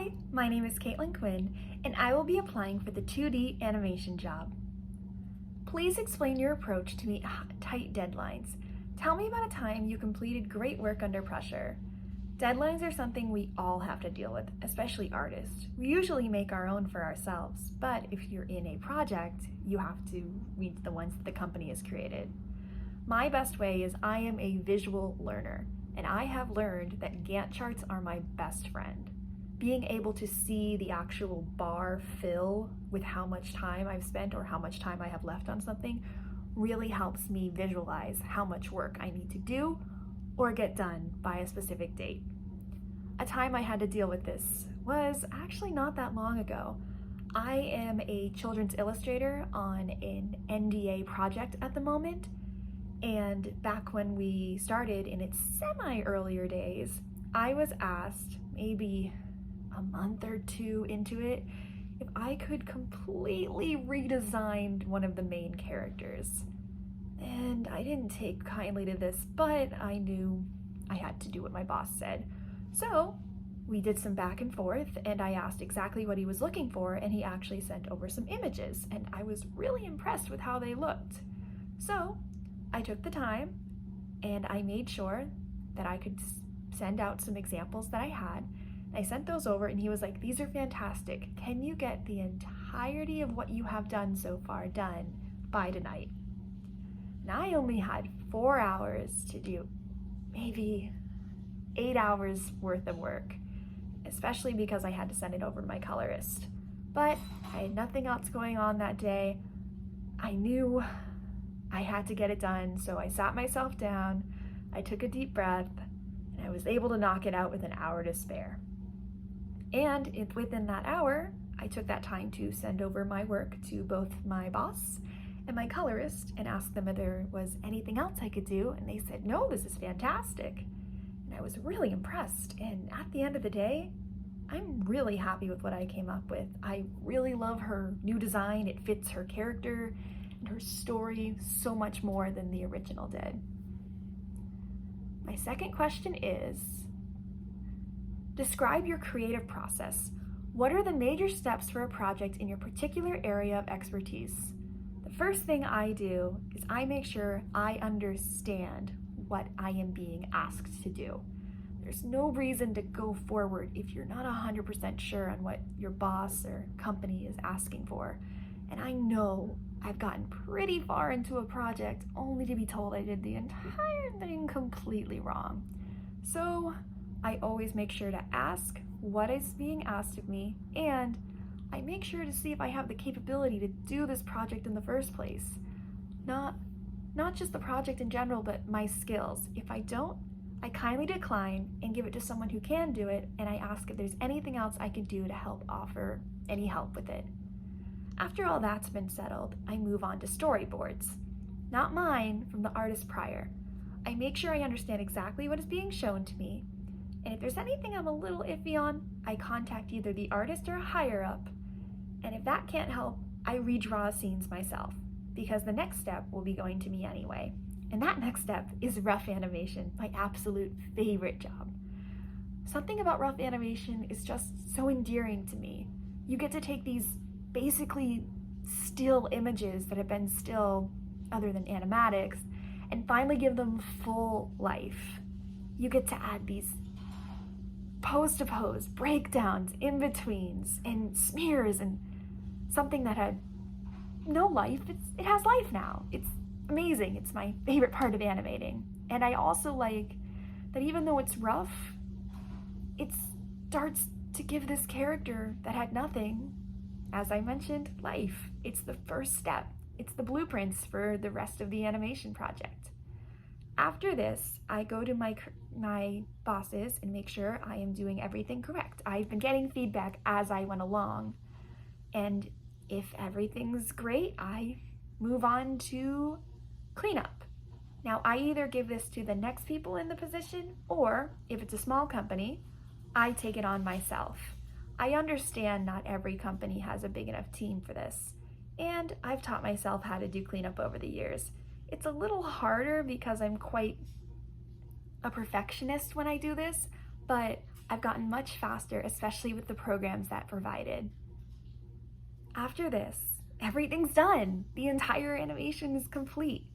Hi, my name is Caitlin Quinn, and I will be applying for the 2D animation job. Please explain your approach to meet tight deadlines. Tell me about a time you completed great work under pressure. Deadlines are something we all have to deal with, especially artists. We usually make our own for ourselves, but if you're in a project, you have to meet the ones that the company has created. My best way is I am a visual learner, and I have learned that Gantt charts are my best friend. Being able to see the actual bar fill with how much time I've spent or how much time I have left on something really helps me visualize how much work I need to do or get done by a specific date. A time I had to deal with this was actually not that long ago. I am a children's illustrator on an NDA project at the moment, and back when we started in its semi-earlier days, I was asked maybe a month or two into it if I could completely redesign one of the main characters. And I didn't take kindly to this, but I knew I had to do what my boss said. So we did some back and forth, and I asked exactly what he was looking for, and he actually sent over some images, and I was really impressed with how they looked. So I took the time and I made sure that I could send out some examples that I had. I sent those over and he was like, "These are fantastic. Can you get the entirety of what you have done so far done by tonight?" And I only had 4 hours to do maybe 8 hours worth of work, especially because I had to send it over to my colorist. But I had nothing else going on that day. I knew I had to get it done, so I sat myself down, I took a deep breath, and I was able to knock it out with an hour to spare. And within that hour, I took that time to send over my work to both my boss and my colorist and asked them if there was anything else I could do, and they said, "No, this is fantastic." And I was really impressed, and at the end of the day, I'm really happy with what I came up with. I really love her new design. It fits her character and her story so much more than the original did. My second question is, describe your creative process. What are the major steps for a project in your particular area of expertise? The first thing I do is I make sure I understand what I am being asked to do. There's no reason to go forward if you're not 100% sure on what your boss or company is asking for. And I know I've gotten pretty far into a project only to be told I did the entire thing completely wrong. So I always make sure to ask what is being asked of me, and I make sure to see if I have the capability to do this project in the first place. Not just the project in general, but my skills. If I don't, I kindly decline and give it to someone who can do it, and I ask if there's anything else I can do to help offer any help with it. After all that's been settled, I move on to storyboards. Not mine, from the artist prior. I make sure I understand exactly what is being shown to me, and if there's anything I'm a little iffy on, I contact either the artist or a higher up, and if that can't help, I redraw scenes myself, because the next step will be going to me anyway. And that next step is rough animation, my absolute favorite job. Something about rough animation is just so endearing to me. You get to take these basically still images that have been still other than animatics and finally give them full life. You get to add these pose to pose, breakdowns, in-betweens, and smears, and something that had no life, it has life now. It's amazing. It's my favorite part of animating. And I also like that even though it's rough, it starts to give this character that had nothing, as I mentioned, life. It's the first step. It's the blueprints for the rest of the animation project. After this, I go to my bosses and make sure I am doing everything correct. I've been getting feedback as I went along, and if everything's great, I move on to cleanup. Now, I either give this to the next people in the position, or if it's a small company, I take it on myself. I understand not every company has a big enough team for this, and I've taught myself how to do cleanup over the years. It's a little harder because I'm quite a perfectionist when I do this, but I've gotten much faster, especially with the programs that provided. After this, everything's done. The entire animation is complete,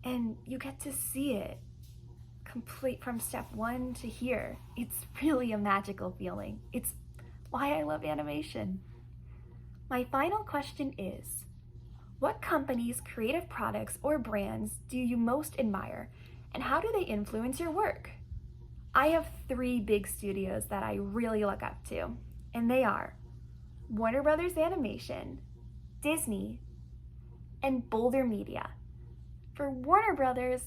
and you get to see it complete from step 1 to here. It's really a magical feeling. It's why I love animation. My final question is, what companies, creative products, or brands do you most admire, and how do they influence your work? I have 3 big studios that I really look up to, and they are Warner Brothers Animation, Disney, and Boulder Media. For Warner Brothers,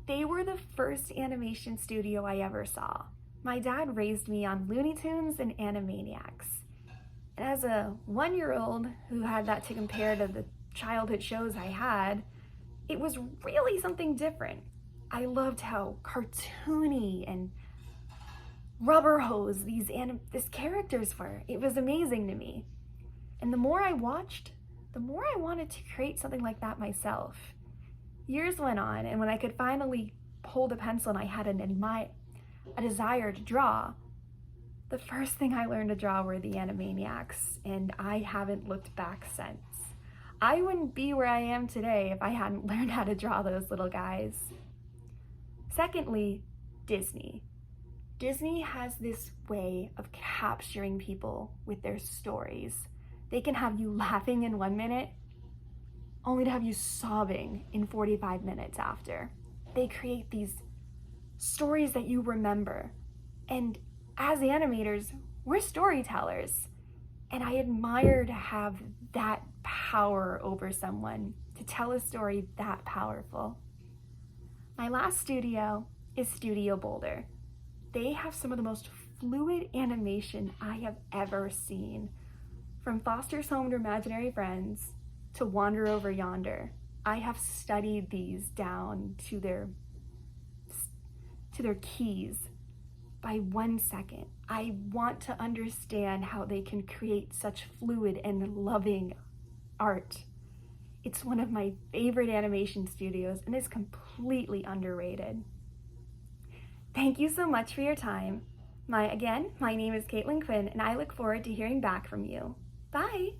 they were the first animation studio I ever saw. My dad raised me on Looney Tunes and Animaniacs. And as a 1-year-old who had that to compare to the childhood shows I had, it was really something different. I loved how cartoony and rubber hose these characters were. It was amazing to me. And the more I watched, the more I wanted to create something like that myself. Years went on, and when I could finally hold a pencil and I had a desire to draw, the first thing I learned to draw were the Animaniacs, and I haven't looked back since. I wouldn't be where I am today if I hadn't learned how to draw those little guys. Secondly, Disney. Disney has this way of capturing people with their stories. They can have you laughing in 1 minute, only to have you sobbing in 45 minutes after. They create these stories that you remember. And as animators, we're storytellers. And I admire to have that power over someone, to tell a story that powerful. My last studio is Studio Boulder. They have some of the most fluid animation I have ever seen. From Foster's Home to Imaginary Friends to Wander Over Yonder, I have studied these down to their keys by 1 second. I want to understand how they can create such fluid and loving art. It's one of my favorite animation studios and is completely underrated. Thank you so much for your time. My name is Caitlin Quinn, and I look forward to hearing back from you. Bye!